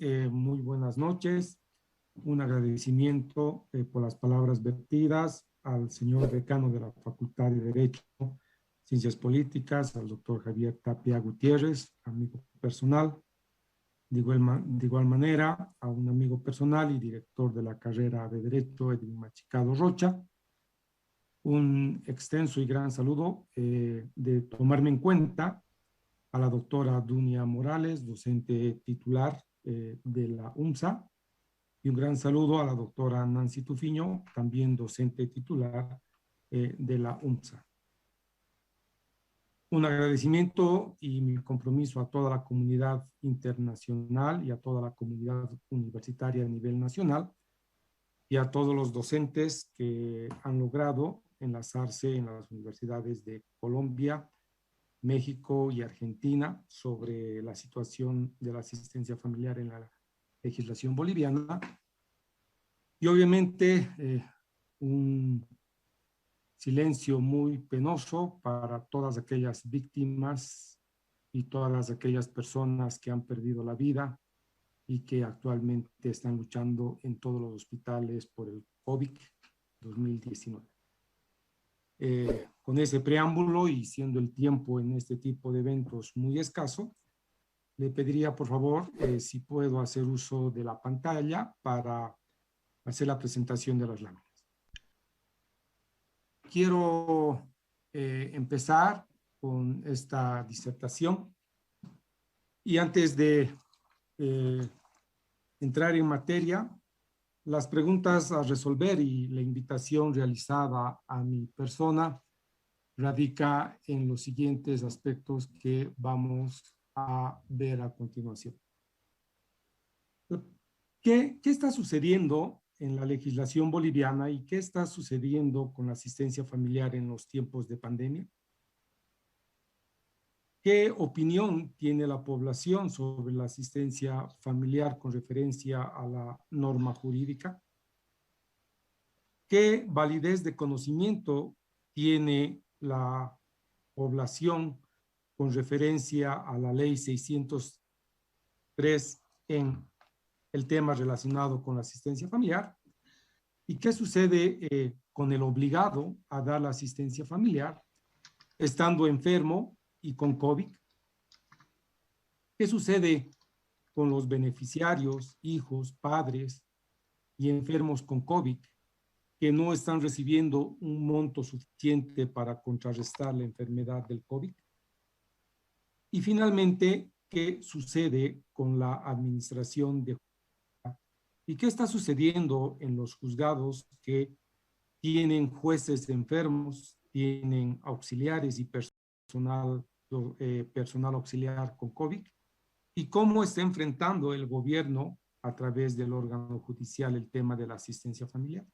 muy buenas noches. Un agradecimiento por las palabras vertidas al señor decano de la Facultad de Derecho, Ciencias Políticas, al doctor Javier Tapia Gutiérrez, amigo personal. De igual manera, a un amigo personal y director de la carrera de Derecho, Edwin Machicado Rocha. Un extenso y gran saludo de tomarme en cuenta a la doctora Dunia Morales, docente titular de la UMSA, y un gran saludo a la doctora Nancy Tufiño, también docente titular de la UMSA. Un agradecimiento y mi compromiso a toda la comunidad internacional y a toda la comunidad universitaria a nivel nacional y a todos los docentes que han logrado enlazarse en las universidades de Colombia, México y Argentina sobre la situación de la asistencia familiar en la legislación boliviana. Y obviamente un silencio muy penoso para todas aquellas víctimas y todas aquellas personas que han perdido la vida y que actualmente están luchando en todos los hospitales por el COVID-2019. Con ese preámbulo y siendo el tiempo en este tipo de eventos muy escaso, le pediría por favor si puedo hacer uso de la pantalla para hacer la presentación de las láminas. Quiero empezar con esta disertación y antes de entrar en materia, las preguntas a resolver y la invitación realizada a mi persona radica en los siguientes aspectos que vamos a ver a continuación. ¿Qué está sucediendo en la legislación boliviana y qué está sucediendo con la asistencia familiar en los tiempos de pandemia? ¿Qué opinión tiene la población sobre la asistencia familiar con referencia a la norma jurídica? ¿Qué validez de conocimiento tiene la población con referencia a la ley 603 en el tema relacionado con la asistencia familiar? ¿Y qué sucede con el obligado a dar la asistencia familiar estando enfermo y con COVID? ¿Qué sucede con los beneficiarios, hijos, padres y enfermos con COVID que no están recibiendo un monto suficiente para contrarrestar la enfermedad del COVID? Y finalmente, ¿qué sucede con la administración de justicia? ¿Y qué está sucediendo en los juzgados que tienen jueces enfermos, tienen auxiliares y personal auxiliar con COVID? ¿Y cómo está enfrentando el gobierno a través del órgano judicial el tema de la asistencia familiar?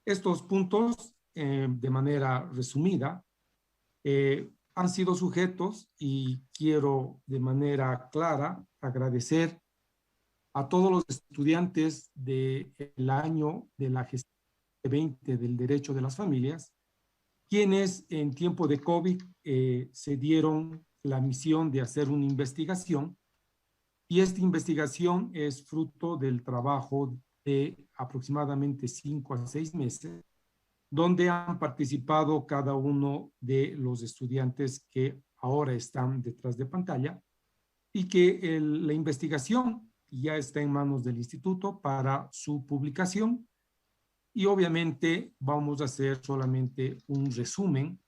Estos puntos, de manera resumida, han sido sujetos y quiero de manera clara agradecer a todos los estudiantes del año de la gestión 20 del derecho de las familias, quienes en tiempo de COVID se dieron la misión de hacer una investigación y esta investigación es fruto del trabajo de aproximadamente 5 a 6 meses, donde han participado cada uno de los estudiantes que ahora están detrás de pantalla y que la investigación ya está en manos del instituto para su publicación y obviamente vamos a hacer solamente un resumen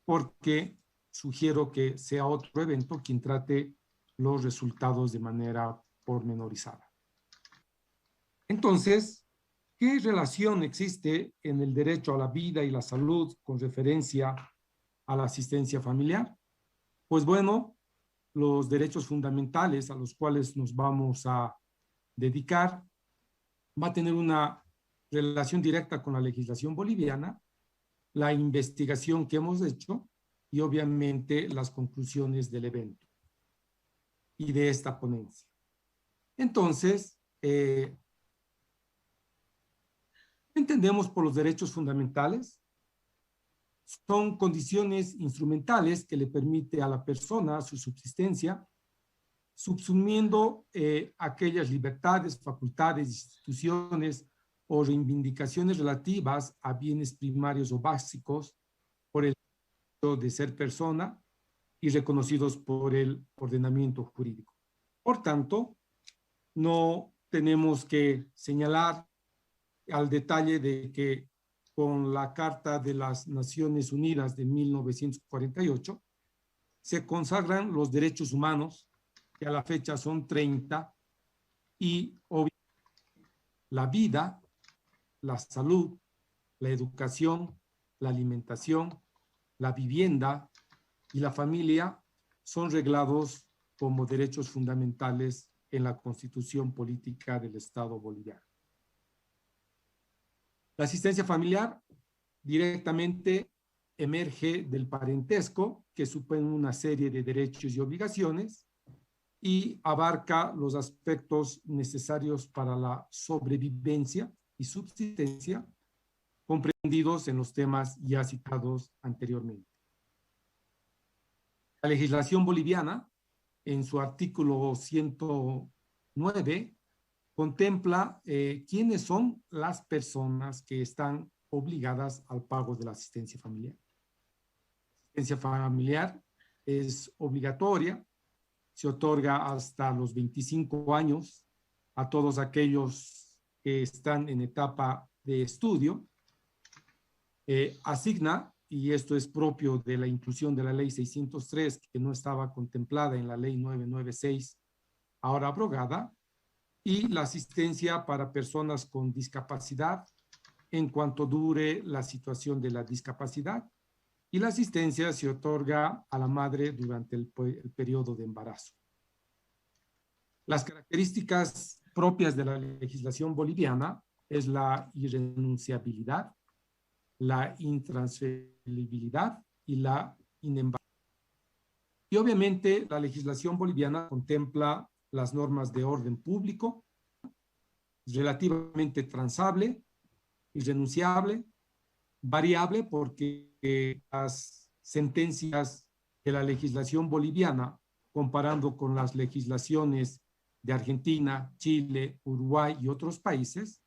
porque sugiero que sea otro evento quien trate los resultados de manera pormenorizada. Entonces, ¿qué relación existe en el derecho a la vida y la salud con referencia a la asistencia familiar? Pues bueno, los derechos fundamentales a los cuales nos vamos a dedicar va a tener una relación directa con la legislación boliviana, la investigación que hemos hecho y obviamente las conclusiones del evento y de esta ponencia. Entonces, entendemos por los derechos fundamentales, son condiciones instrumentales que le permite a la persona su subsistencia, subsumiendo aquellas libertades, facultades, instituciones o reivindicaciones relativas a bienes primarios o básicos por el hecho de ser persona y reconocidos por el ordenamiento jurídico. Por tanto, no tenemos que señalar al detalle de que con la Carta de las Naciones Unidas de 1948 se consagran los derechos humanos, que a la fecha son 30, y obviamente la vida, la salud, la educación, la alimentación, la vivienda y la familia son reglados como derechos fundamentales en la Constitución Política del Estado boliviano. La asistencia familiar directamente emerge del parentesco, que supone una serie de derechos y obligaciones, y abarca los aspectos necesarios para la sobrevivencia y subsistencia, comprendidos en los temas ya citados anteriormente. La legislación boliviana, en su artículo 109, contempla quiénes son las personas que están obligadas al pago de la asistencia familiar. La asistencia familiar es obligatoria, se otorga hasta los 25 años a todos aquellos que están en etapa de estudio, asigna, y esto es propio de la inclusión de la ley 603, que no estaba contemplada en la ley 996, ahora abrogada, y la asistencia para personas con discapacidad en cuanto dure la situación de la discapacidad, y la asistencia se otorga a la madre durante el periodo de embarazo. Las características propias de la legislación boliviana es la irrenunciabilidad, la intransferibilidad y la inembargabilidad. Y obviamente la legislación boliviana contempla las normas de orden público, relativamente transable, irrenunciable, variable, porque las sentencias de la legislación boliviana, comparando con las legislaciones de Argentina, Chile, Uruguay y otros países,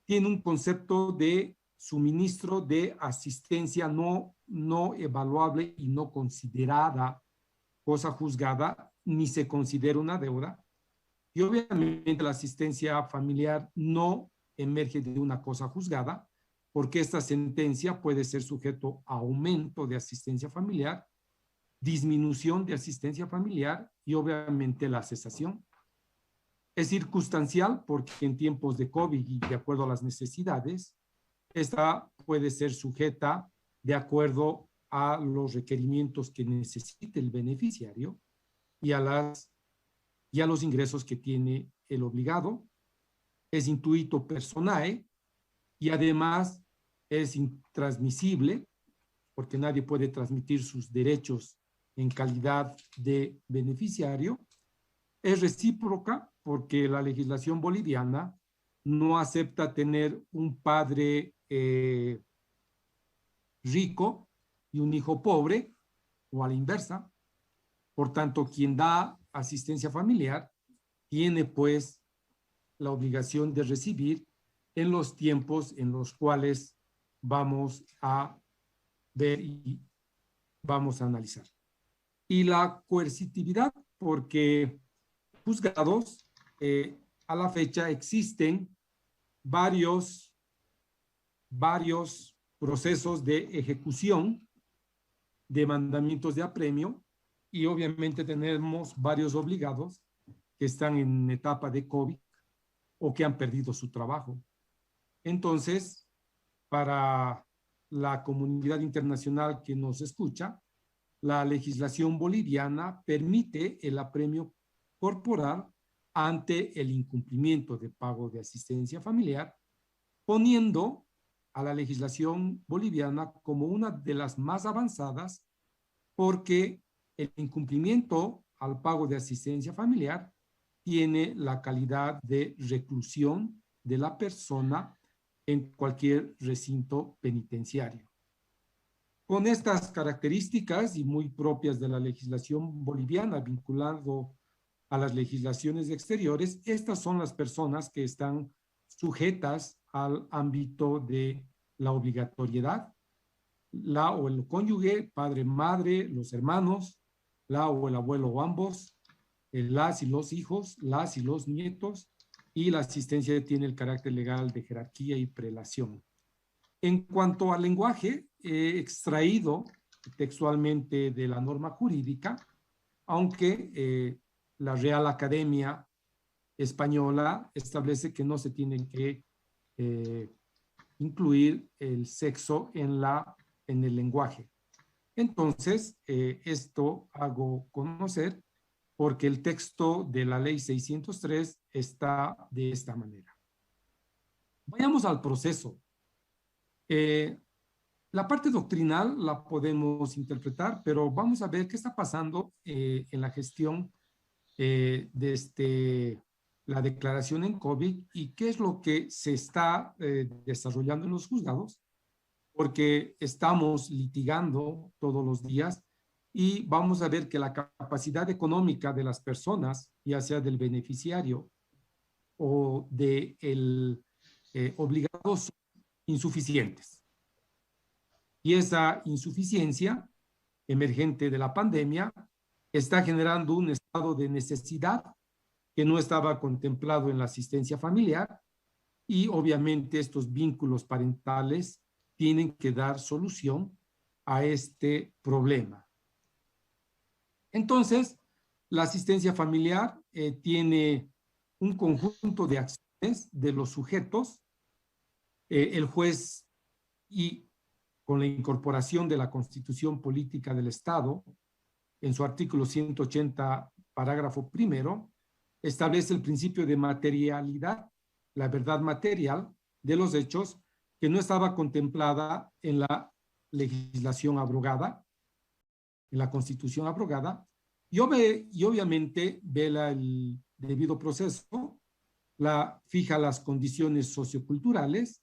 tiene un concepto de suministro de asistencia no evaluable y no considerada cosa juzgada, ni se considera una deuda. Y obviamente la asistencia familiar no emerge de una cosa juzgada, porque esta sentencia puede ser sujeto a aumento de asistencia familiar, disminución de asistencia familiar y obviamente la cesación. Es circunstancial porque en tiempos de COVID y de acuerdo a las necesidades, esta puede ser sujeta de acuerdo a los requerimientos que necesite el beneficiario y a los ingresos que tiene el obligado. Es intuito personae y además es intransmisible porque nadie puede transmitir sus derechos en calidad de beneficiario. Es recíproca porque la legislación boliviana no acepta tener un padre rico y un hijo pobre, o a la inversa. Por tanto, quien da asistencia familiar tiene pues la obligación de recibir en los tiempos en los cuales vamos a ver y vamos a analizar. Y la coercitividad, porque juzgados, a la fecha existen varios procesos de ejecución de mandamientos de apremio y obviamente tenemos varios obligados que están en etapa de COVID o que han perdido su trabajo. Entonces, para la comunidad internacional que nos escucha, la legislación boliviana permite el apremio corporal ante el incumplimiento de pago de asistencia familiar, poniendo a la legislación boliviana como una de las más avanzadas, porque el incumplimiento al pago de asistencia familiar tiene la calidad de reclusión de la persona en cualquier recinto penitenciario. Con estas características y muy propias de la legislación boliviana vinculado a las legislaciones exteriores, estas son las personas que están sujetas al ámbito de la obligatoriedad, la o el cónyuge, padre, madre, los hermanos, la o el abuelo o ambos, las y los hijos, las y los nietos, y la asistencia tiene el carácter legal de jerarquía y prelación. En cuanto al lenguaje, extraído textualmente de la norma jurídica, aunque la Real Academia Española establece que no se tiene que incluir el sexo en el lenguaje. Entonces, esto hago conocer porque el texto de la ley 603 está de esta manera. Vayamos al proceso. La parte doctrinal la podemos interpretar, pero vamos a ver qué está pasando en la gestión de la declaración en COVID y qué es lo que se está desarrollando en los juzgados, porque estamos litigando todos los días y vamos a ver que la capacidad económica de las personas, ya sea del beneficiario o del obligado, son insuficientes. Y esa insuficiencia emergente de la pandemia está generando un estado de necesidad que no estaba contemplado en la asistencia familiar y obviamente estos vínculos parentales tienen que dar solución a este problema. Entonces, la asistencia familiar tiene un conjunto de acciones de los sujetos. El juez, y con la incorporación de la Constitución Política del Estado, en su artículo 180, parágrafo primero, establece el principio de materialidad, la verdad material de los hechos que no estaba contemplada en la legislación abrogada, en la Constitución abrogada, y obviamente vela el debido proceso, fija las condiciones socioculturales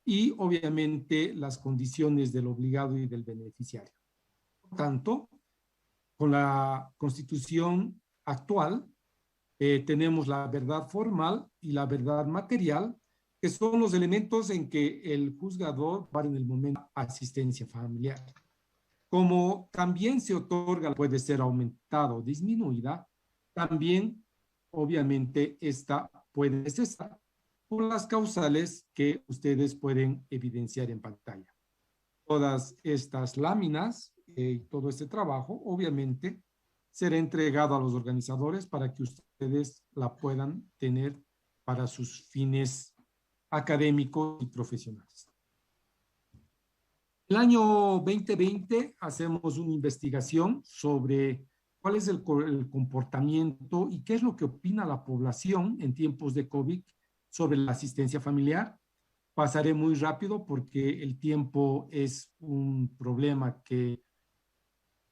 y obviamente las condiciones del obligado y del beneficiario. Por tanto, con la Constitución actual, tenemos la verdad formal y la verdad material, que son los elementos en que el juzgador va en el momento de asistencia familiar. Como también se otorga, puede ser aumentada o disminuida, también obviamente esta puede cesar por las causales que ustedes pueden evidenciar en pantalla. Todas estas láminas, todo este trabajo, obviamente, será entregado a los organizadores para que ustedes la puedan tener para sus fines académicos y profesionales. El año 2020 hacemos una investigación sobre cuál es el comportamiento y qué es lo que opina la población en tiempos de COVID sobre la asistencia familiar. Pasaré muy rápido porque el tiempo es un problema que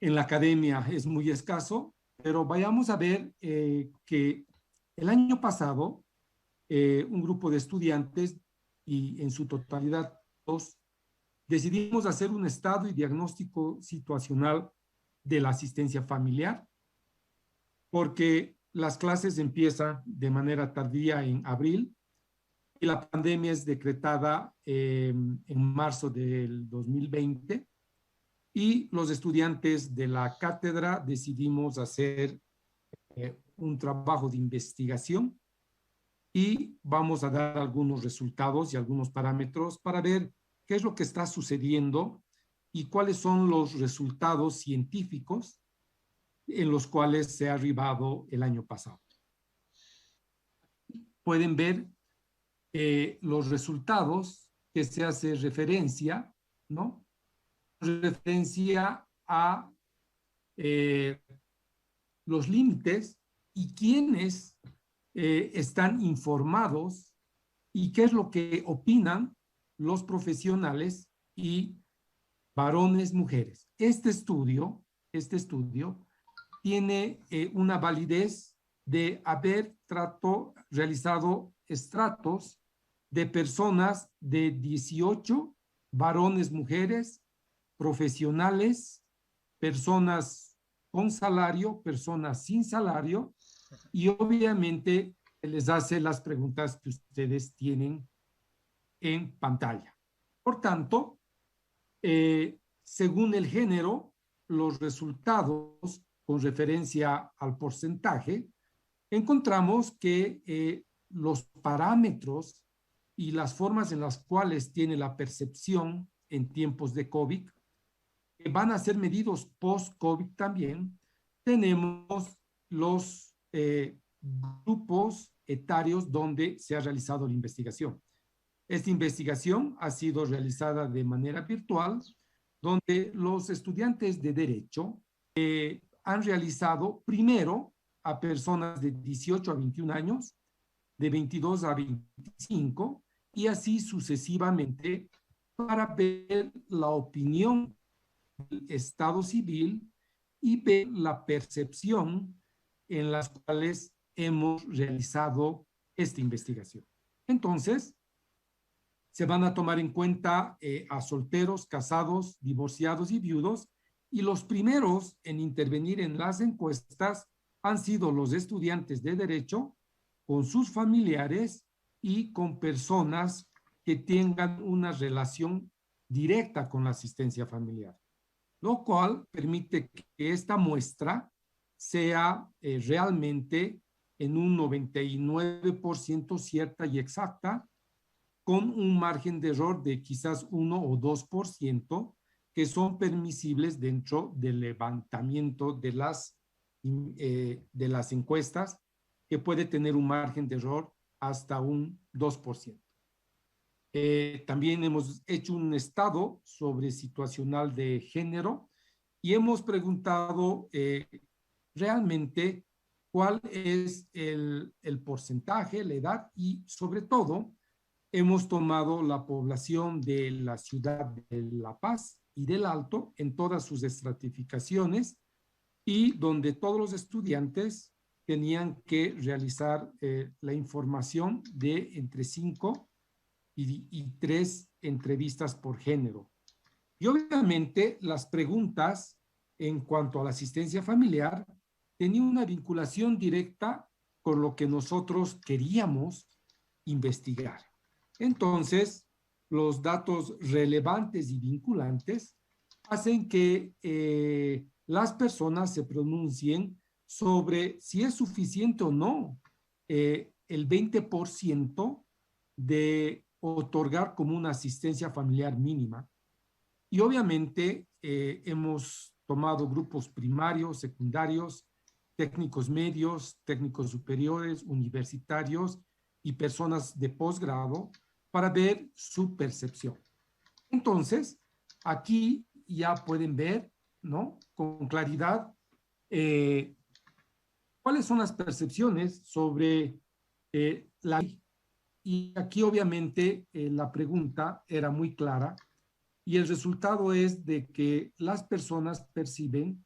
en la academia es muy escaso, pero vayamos a ver que el año pasado un grupo de estudiantes y en su totalidad todos decidimos hacer un estado y diagnóstico situacional de la asistencia familiar porque las clases empiezan de manera tardía en abril y la pandemia es decretada en marzo del 2020 y los estudiantes de la cátedra decidimos hacer un trabajo de investigación y vamos a dar algunos resultados y algunos parámetros para ver qué es lo que está sucediendo y cuáles son los resultados científicos en los cuales se ha arribado el año pasado. Pueden ver los resultados que se hace referencia, ¿no? Referencia a los límites y quiénes están informados y qué es lo que opinan los profesionales y varones, mujeres. Este estudio tiene una validez de haber realizado estratos de personas de 18 varones, mujeres, profesionales, personas con salario, personas sin salario y obviamente les hace las preguntas que ustedes tienen en pantalla. Por tanto, según el género, los resultados con referencia al porcentaje, encontramos que los parámetros y las formas en las cuales tiene la percepción en tiempos de COVID, que van a ser medidos post-COVID también, tenemos los grupos etarios donde se ha realizado la investigación. Esta investigación ha sido realizada de manera virtual, donde los estudiantes de Derecho han realizado primero a personas de 18 a 21 años, de 22 a 25, y así sucesivamente para ver la opinión del Estado civil y ver la percepción en las cuales hemos realizado esta investigación. Entonces, se van a tomar en cuenta a solteros, casados, divorciados y viudos, y los primeros en intervenir en las encuestas han sido los estudiantes de Derecho con sus familiares y con personas que tengan una relación directa con la asistencia familiar, lo cual permite que esta muestra sea realmente en un 99% cierta y exacta, con un margen de error de quizás 1 o 2% que son permisibles dentro del levantamiento de las encuestas, que puede tener un margen de error hasta un 2%. También hemos hecho un estado sobre situacional de género y hemos preguntado realmente cuál es el porcentaje, la edad y sobre todo hemos tomado la población de la ciudad de La Paz y del Alto en todas sus estratificaciones y donde todos los estudiantes tenían que realizar la información de entre 5 y 3 entrevistas por género. Y obviamente las preguntas en cuanto a la asistencia familiar tenían una vinculación directa con lo que nosotros queríamos investigar. Entonces, los datos relevantes y vinculantes hacen que las personas se pronuncien sobre si es suficiente o no el 20% de otorgar como una asistencia familiar mínima. Y obviamente hemos tomado grupos primarios, secundarios, técnicos medios, técnicos superiores, universitarios y personas de posgrado para ver su percepción. Entonces, aquí ya pueden ver, ¿no?, con claridad cuáles son las percepciones sobre la ley. Y aquí obviamente la pregunta era muy clara y el resultado es de que las personas perciben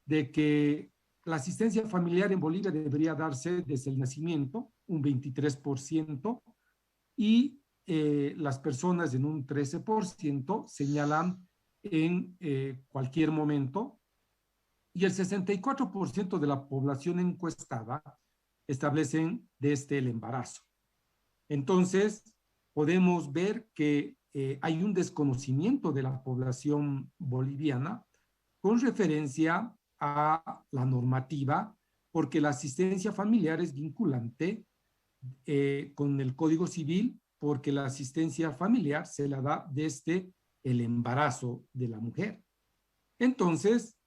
de que la asistencia familiar en Bolivia debería darse desde el nacimiento, un 23%, y las personas en un 13% señalan en cualquier momento, y el 64% de la población encuestada establecen desde el embarazo. Entonces, podemos ver que hay un desconocimiento de la población boliviana con referencia a la normativa, porque la asistencia familiar es vinculante con el Código Civil, porque la asistencia familiar se la da desde el embarazo de la mujer. Entonces,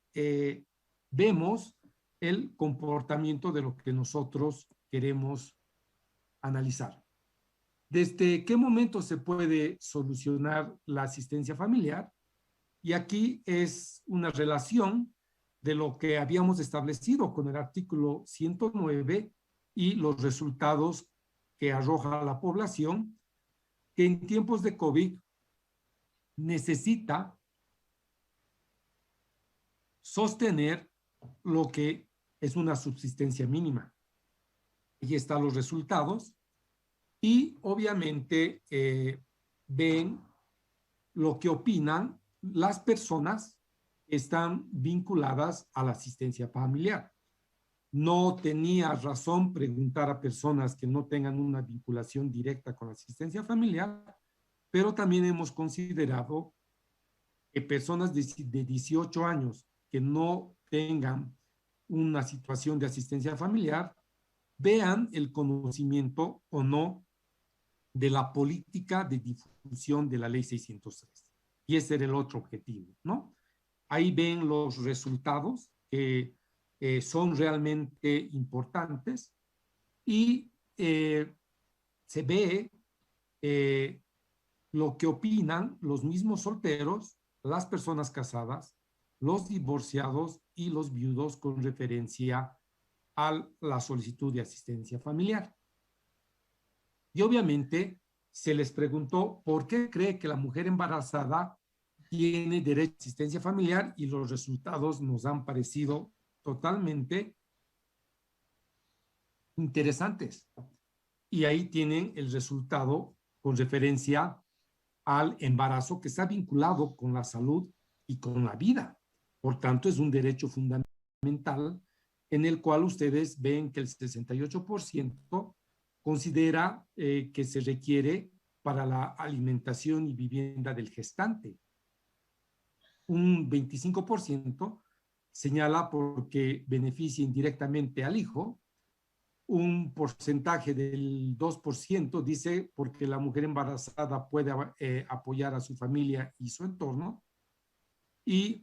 vemos el comportamiento de lo que nosotros queremos analizar. ¿Desde qué momento se puede solucionar la asistencia familiar? Y aquí es una relación de lo que habíamos establecido con el artículo 109 y los resultados que arroja la población, que en tiempos de COVID necesita sostener lo que es una subsistencia mínima. Aquí están los resultados y obviamente ven lo que opinan las personas que están vinculadas a la asistencia familiar. no tenía razón preguntar a personas que no tengan una vinculación directa con la asistencia familiar, pero también hemos considerado que personas de 18 años que no tengan una situación de asistencia familiar vean el conocimiento o no de la política de difusión de la ley 603. Y ese era el otro objetivo, ¿no? Ahí ven los resultados que son realmente importantes y se ve eh, lo que opinan los mismos solteros, las personas casadas, los divorciados y los viudos con referencia a la solicitud de asistencia familiar. Y obviamente se les preguntó por qué cree que la mujer embarazada tiene derecho a asistencia familiar y los resultados nos han parecido totalmente interesantes. Y ahí tienen el resultado con referencia al embarazo que está vinculado con la salud y con la vida. Por tanto, es un derecho fundamental en el cual ustedes ven que el 68% considera que se requiere para la alimentación y vivienda del gestante. Un 25% señala porque beneficia indirectamente al hijo. Un porcentaje del 2% dice porque la mujer embarazada puede apoyar a su familia y su entorno. Y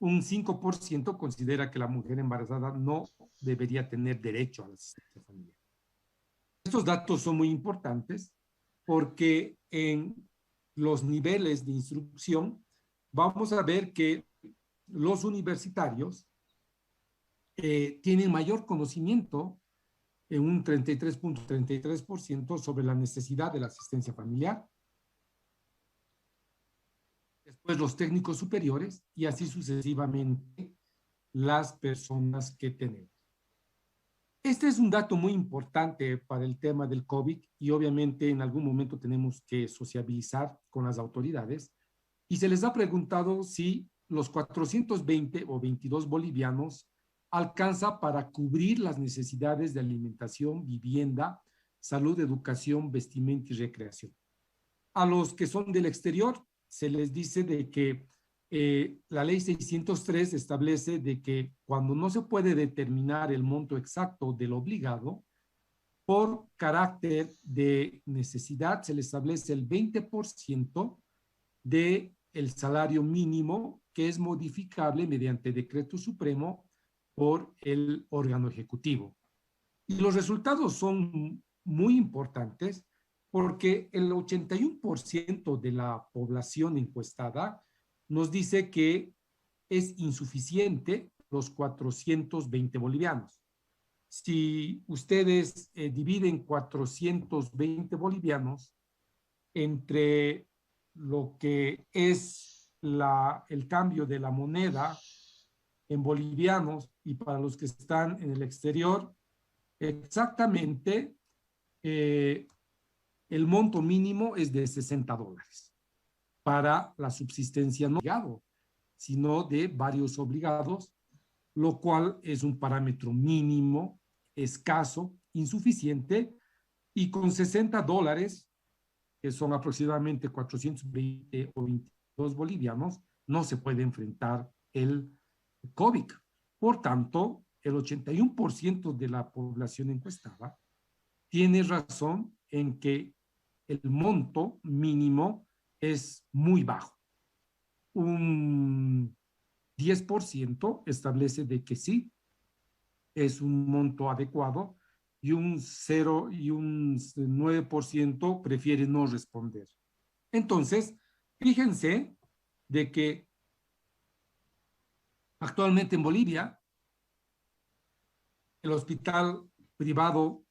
un 5% considera que la mujer embarazada no debería tener derecho a la asistencia familiar. Estos datos son muy importantes porque en los niveles de instrucción vamos a ver que los universitarios tienen mayor conocimiento en un 33.33% sobre la necesidad de la asistencia familiar. Después los técnicos superiores y así sucesivamente las personas que tenemos. Este es un dato muy importante para el tema del COVID y obviamente en algún momento tenemos que sociabilizar con las autoridades y se les ha preguntado si los 420 o 22 bolivianos alcanza para cubrir las necesidades de alimentación, vivienda, salud, educación, vestimenta y recreación. A los que son del exterior se les dice de que la ley 603 establece de que cuando no se puede determinar el monto exacto del obligado, por carácter de necesidad se le establece el 20% del salario mínimo que es modificable mediante decreto supremo por el órgano ejecutivo. Y los resultados son muy importantes porque el 81% de la población encuestada nos dice que es insuficiente los 420 bolivianos. Si ustedes dividen 420 bolivianos entre lo que es el cambio de la moneda en bolivianos y para los que están en el exterior, exactamente el monto mínimo es de $60 para la subsistencia no obligado, sino de varios obligados, lo cual es un parámetro mínimo, escaso, insuficiente, y con $60, que son aproximadamente 420 o 22 bolivianos, no se puede enfrentar el COVID. Por tanto, el 81% de la población encuestada tiene razón en que el monto mínimo es muy bajo. Un 10% establece de que sí, es un monto adecuado y un 0 y un 9% prefiere no responder. Entonces, fíjense de que actualmente en Bolivia el hospital privado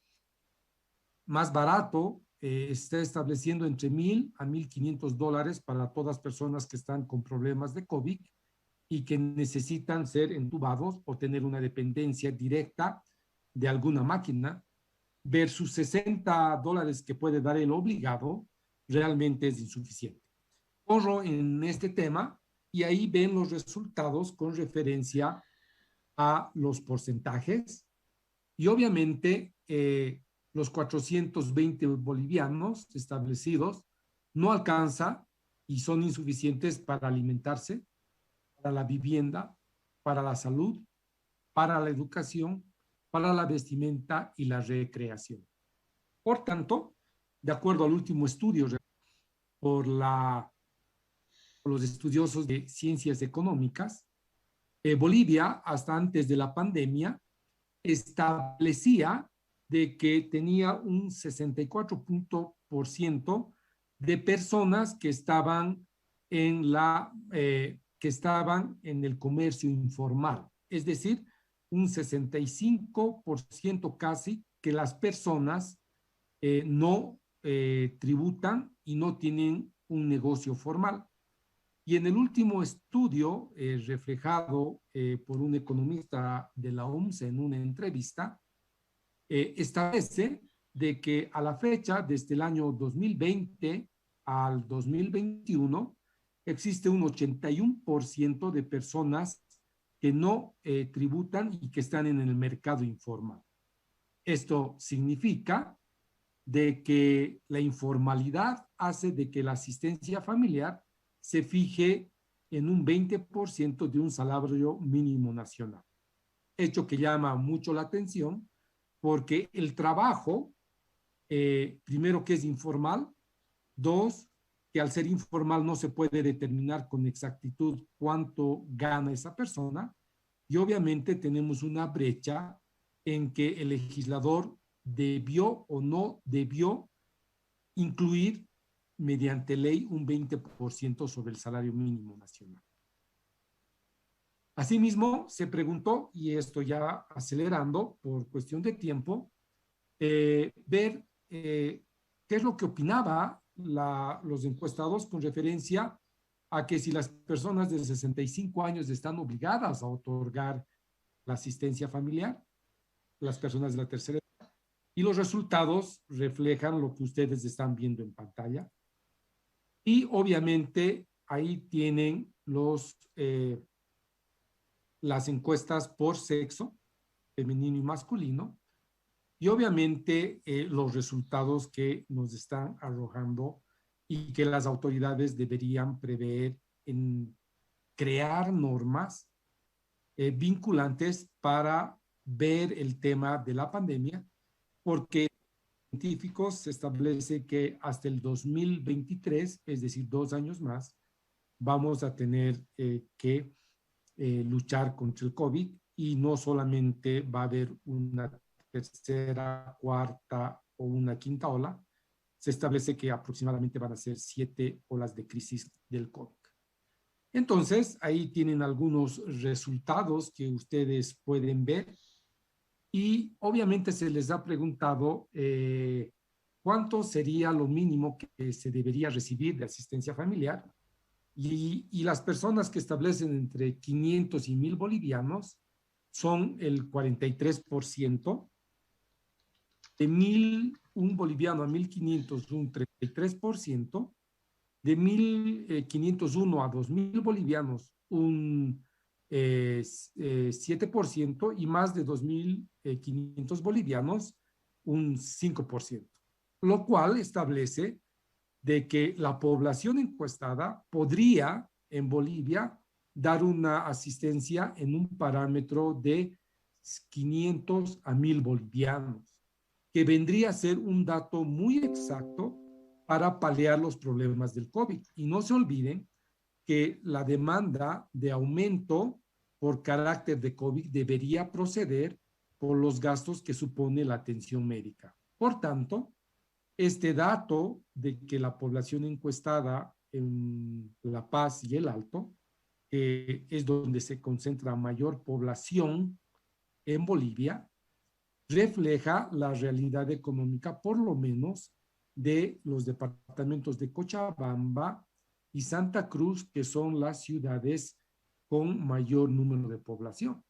más barato está estableciendo entre $1,000 a $1,500 para todas personas que están con problemas de COVID y que necesitan ser entubados o tener una dependencia directa de alguna máquina, versus $60 que puede dar el obligado, realmente es insuficiente. Corro en este tema y ahí ven los resultados con referencia a los porcentajes Y obviamente los 420 bolivianos establecidos no alcanza y son insuficientes para alimentarse, para la vivienda, para la salud, para la educación, para la vestimenta y la recreación. Por tanto, de acuerdo al último estudio por los estudiosos de ciencias económicas, Bolivia, hasta antes de la pandemia, establecía de que tenía un 64% de personas que estaban que estaban en el comercio informal, es decir, un 65% casi que las personas no tributan y no tienen un negocio formal. Y en el último estudio reflejado por un economista de la OMS en una entrevista, establece de que a la fecha, desde el año 2020 al 2021, existe un 81% de personas que no tributan y que están en el mercado informal. Esto significa de que la informalidad hace de que la asistencia familiar se fije en un 20% de un salario mínimo nacional. Hecho que llama mucho la atención porque el trabajo, primero que es informal, dos, que al ser informal no se puede determinar con exactitud cuánto gana esa persona, y obviamente tenemos una brecha en que el legislador debió o no debió incluir mediante ley un 20% sobre el salario mínimo nacional. Asimismo, se preguntó, y esto ya acelerando por cuestión de tiempo, ver qué es lo que opinaba los encuestados con referencia a que si las personas de 65 años están obligadas a otorgar la asistencia familiar, las personas de la tercera edad, y los resultados reflejan lo que ustedes están viendo en pantalla. Y obviamente ahí tienen las encuestas por sexo, femenino y masculino, y obviamente los resultados que nos están arrojando y que las autoridades deberían prever en crear normas vinculantes para ver el tema de la pandemia, porque científicos se establece que hasta el 2023, es decir, 2 años más, vamos a tener que luchar contra el COVID, y no solamente va a haber una tercera, cuarta o una quinta ola, se establece que aproximadamente van a ser 7 olas de crisis del COVID. Entonces, ahí tienen algunos resultados que ustedes pueden ver, y obviamente se les ha preguntado cuánto sería lo mínimo que se debería recibir de asistencia familiar, y las personas que establecen entre 500 y 1,000 bolivianos son el 43%, de 1,000 boliviano a 1,500 un 33%, de 1,501 a 2,000 bolivianos un 7%, y más de 2,500 bolivianos un 5%, lo cual establece de que la población encuestada podría en Bolivia dar una asistencia en un parámetro de 500 a 1,000 bolivianos, que vendría a ser un dato muy exacto para paliar los problemas del COVID. Y no se olviden que la demanda de aumento por carácter de COVID debería proceder por los gastos que supone la atención médica. Por tanto, este dato de que la población encuestada en La Paz y el Alto, es donde se concentra mayor población en Bolivia, refleja la realidad económica, por lo menos, de los departamentos de Cochabamba y Santa Cruz, que son las ciudades con mayor número de población.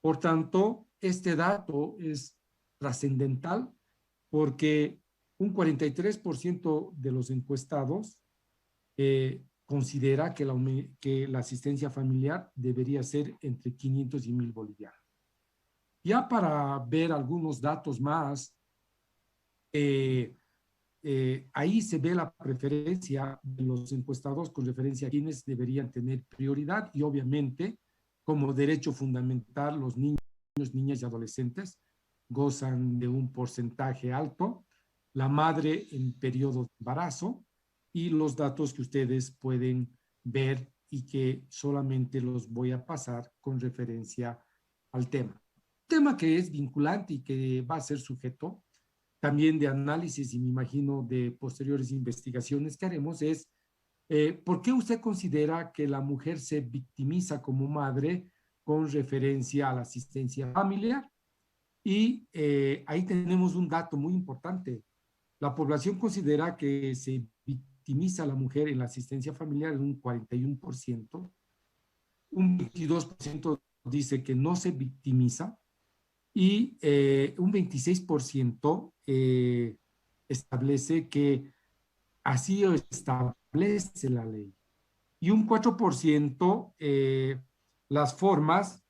Por tanto, este dato es trascendental porque un 43% de los encuestados considera que la asistencia familiar debería ser entre 500 y 1,000 bolivianos. Ya para ver algunos datos más, ahí se ve la preferencia de los encuestados con referencia a quienes deberían tener prioridad y obviamente como derecho fundamental los niños, niñas y adolescentes gozan de un porcentaje alto, la madre en periodo de embarazo y los datos que ustedes pueden ver y que solamente los voy a pasar con referencia al tema. Tema que es vinculante y que va a ser sujeto también de análisis y me imagino de posteriores investigaciones que haremos es ¿por qué usted considera que la mujer se victimiza como madre con referencia a la asistencia familiar? Y ahí tenemos un dato muy importante. La población considera que se victimiza a la mujer en la asistencia familiar en un 41%, un 22% dice que no se victimiza y un 26% establece que así establece la ley. Y un 4% las formas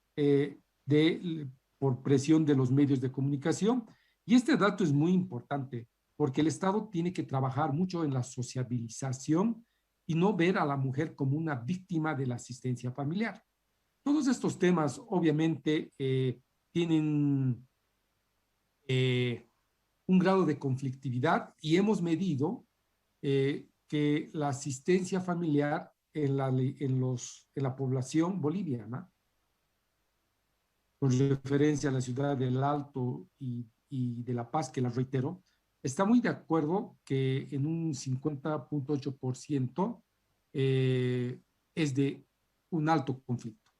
por presión de los medios de comunicación. Y este dato es muy importante porque el Estado tiene que trabajar mucho en la sociabilización y no ver a la mujer como una víctima de la asistencia familiar. Todos estos temas obviamente tienen un grado de conflictividad y hemos medido que la asistencia familiar en la población boliviana, con referencia a la ciudad del Alto y de La Paz, que la reitero, está muy de acuerdo que en un 50.8% es de un alto conflicto.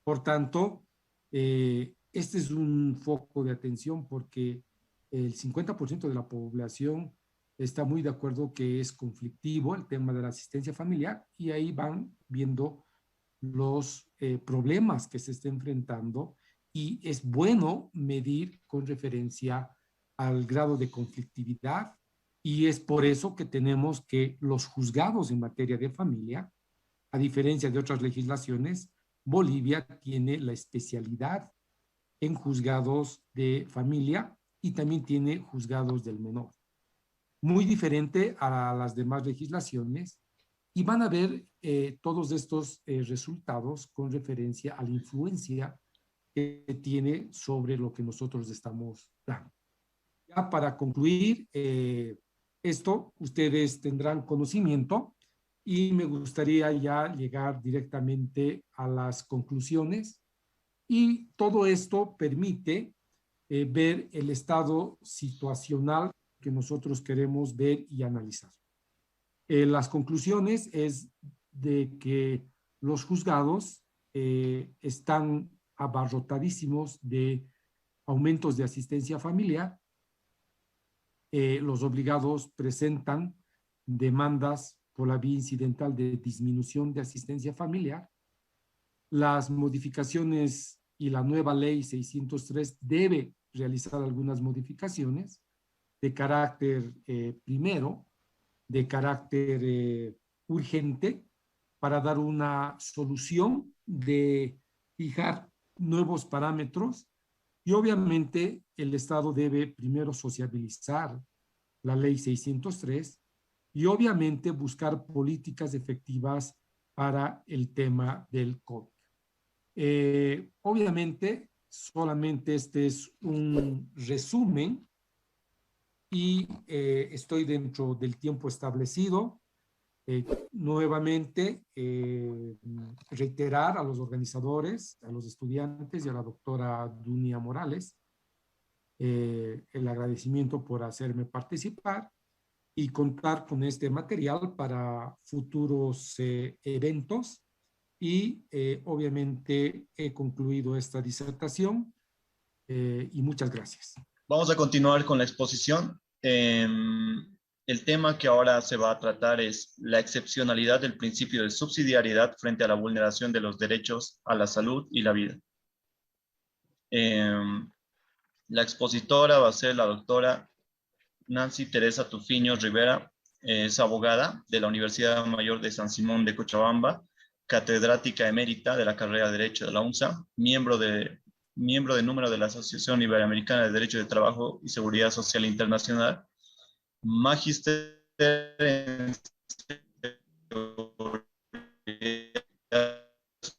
Por tanto, este es un foco de atención porque el 50% de la población está muy de acuerdo que es conflictivo el tema de la asistencia familiar y ahí van viendo los problemas que se está enfrentando y es bueno medir con referencia al grado de conflictividad y es por eso que tenemos que los juzgados en materia de familia, a diferencia de otras legislaciones, Bolivia tiene la especialidad en juzgados de familia y también tiene juzgados del menor. Muy diferente a las demás legislaciones y van a ver todos estos resultados con referencia a la influencia que tiene sobre lo que nosotros estamos dando. Ya para concluir esto, ustedes tendrán conocimiento y me gustaría ya llegar directamente a las conclusiones y todo esto permite ver el estado situacional que nosotros queremos ver y analizar. Las conclusiones es de que los juzgados están abarrotadísimos de aumentos de asistencia familiar. Los obligados presentan demandas por la vía incidental de disminución de asistencia familiar. Las modificaciones y la nueva ley 603 debe realizar algunas modificaciones de carácter primero, de carácter urgente, para dar una solución de fijar nuevos parámetros y obviamente el Estado debe primero sociabilizar la ley 603 y obviamente buscar políticas efectivas para el tema del COVID. Obviamente, solamente este es un resumen y estoy dentro del tiempo establecido. Nuevamente, reiterar a los organizadores, a los estudiantes y a la doctora Dunia Morales el agradecimiento por hacerme participar y contar con este material para futuros eventos. Y obviamente he concluido esta disertación y muchas gracias. Vamos a continuar con la exposición. El tema que ahora se va a tratar es la excepcionalidad del principio de subsidiariedad frente a la vulneración de los derechos a la salud y la vida. La expositora va a ser la doctora Nancy Teresa Tufiño Rivera, es abogada de la Universidad Mayor de San Simón de Cochabamba, catedrática emérita de la carrera de Derecho de la UNSA, miembro de miembro de número de la Asociación Iberoamericana de Derecho de Trabajo y Seguridad Social Internacional, magíster en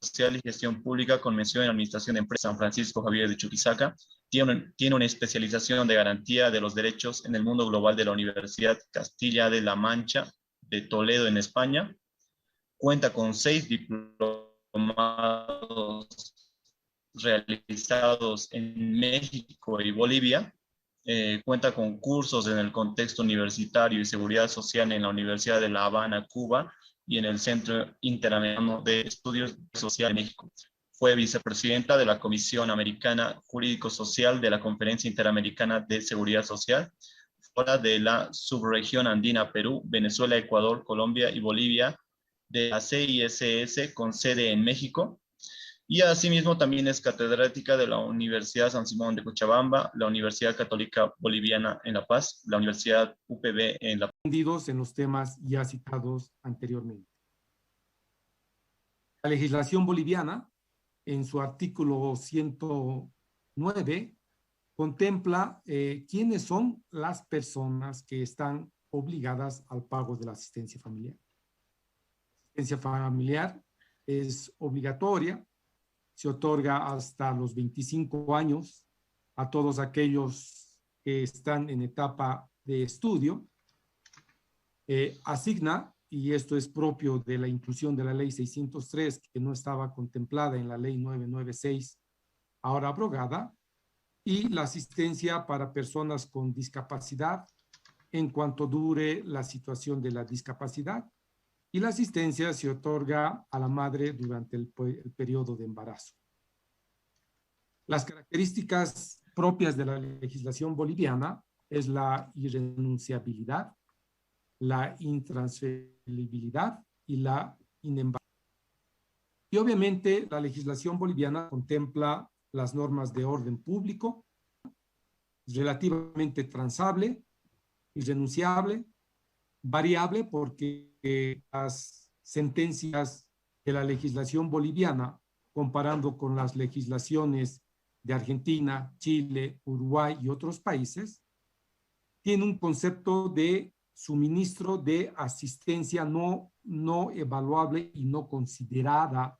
Social y Gestión Pública con mención en Administración de Empresas San Francisco Javier de Chuquisaca. Tiene una especialización de garantía de los derechos en el mundo global de la Universidad Castilla de La Mancha de Toledo en España. Cuenta con 6 diplomados realizados en México y Bolivia. Cuenta con cursos en el contexto universitario y seguridad social en la Universidad de La Habana, Cuba, y en el Centro Interamericano de Estudios Sociales de México. Fue vicepresidenta de la Comisión Americana Jurídico-Social de la Conferencia Interamericana de Seguridad Social, fuera de la subregión andina Perú, Venezuela, Ecuador, Colombia y Bolivia, de la CISS con sede en México. Y asimismo también es catedrática de la Universidad San Simón de Cochabamba, la Universidad Católica Boliviana en La Paz, la Universidad UPB en La Paz. En los temas ya citados anteriormente. La legislación boliviana, en su artículo 109, contempla quiénes son las personas que están obligadas al pago de la asistencia familiar. La asistencia familiar es obligatoria, se otorga hasta los 25 años a todos aquellos que están en etapa de estudio. Asigna, y esto es propio de la inclusión de la ley 603, que no estaba contemplada en la ley 996, ahora abrogada, y la asistencia para personas con discapacidad en cuanto dure la situación de la discapacidad, y la asistencia se otorga a la madre durante el periodo de embarazo. Las características propias de la legislación boliviana es la irrenunciabilidad, la intransferibilidad y la inembargabilidad. Y obviamente la legislación boliviana contempla las normas de orden público, relativamente transable, irrenunciable, variable, porque las sentencias de la legislación boliviana, comparando con las legislaciones de Argentina, Chile, Uruguay y otros países, tiene un concepto de suministro de asistencia no evaluable y no considerada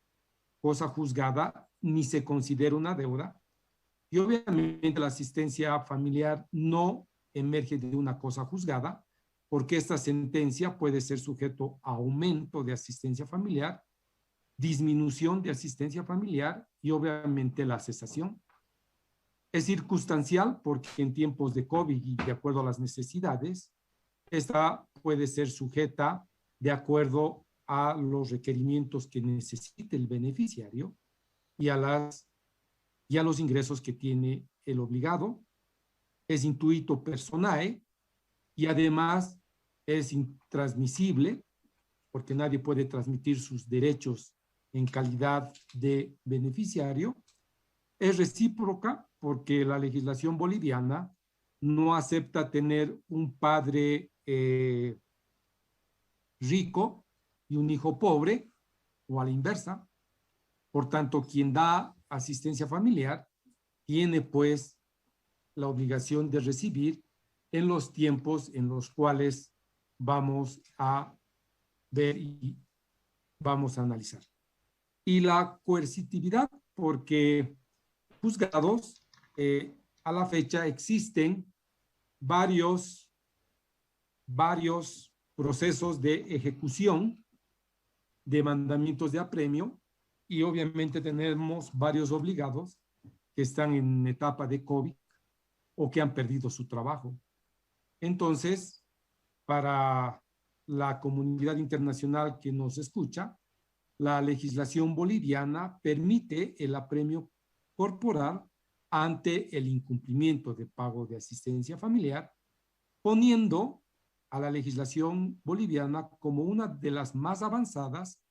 cosa juzgada, ni se considera una deuda. Y obviamente la asistencia familiar no emerge de una cosa juzgada, porque esta sentencia puede ser sujeto a aumento de asistencia familiar, disminución de asistencia familiar y obviamente la cesación. Es circunstancial porque en tiempos de COVID y de acuerdo a las necesidades, esta puede ser sujeta de acuerdo a los requerimientos que necesite el beneficiario y a los ingresos que tiene el obligado. Es intuito personae y además es intransmisible porque nadie puede transmitir sus derechos en calidad de beneficiario. Es recíproca porque la legislación boliviana no acepta tener un padre rico y un hijo pobre, o a la inversa. Por tanto, quien da asistencia familiar tiene pues la obligación de recibir en los tiempos en los cuales vamos a ver y vamos a analizar. Y la coercitividad, porque juzgados, a la fecha existen varios procesos de ejecución de mandamientos de apremio y obviamente tenemos varios obligados que están en etapa de COVID o que han perdido su trabajo. Entonces, para la comunidad internacional que nos escucha, la legislación boliviana permite el apremio corporal ante el incumplimiento de pago de asistencia familiar, poniendo a la legislación boliviana como una de las más avanzadas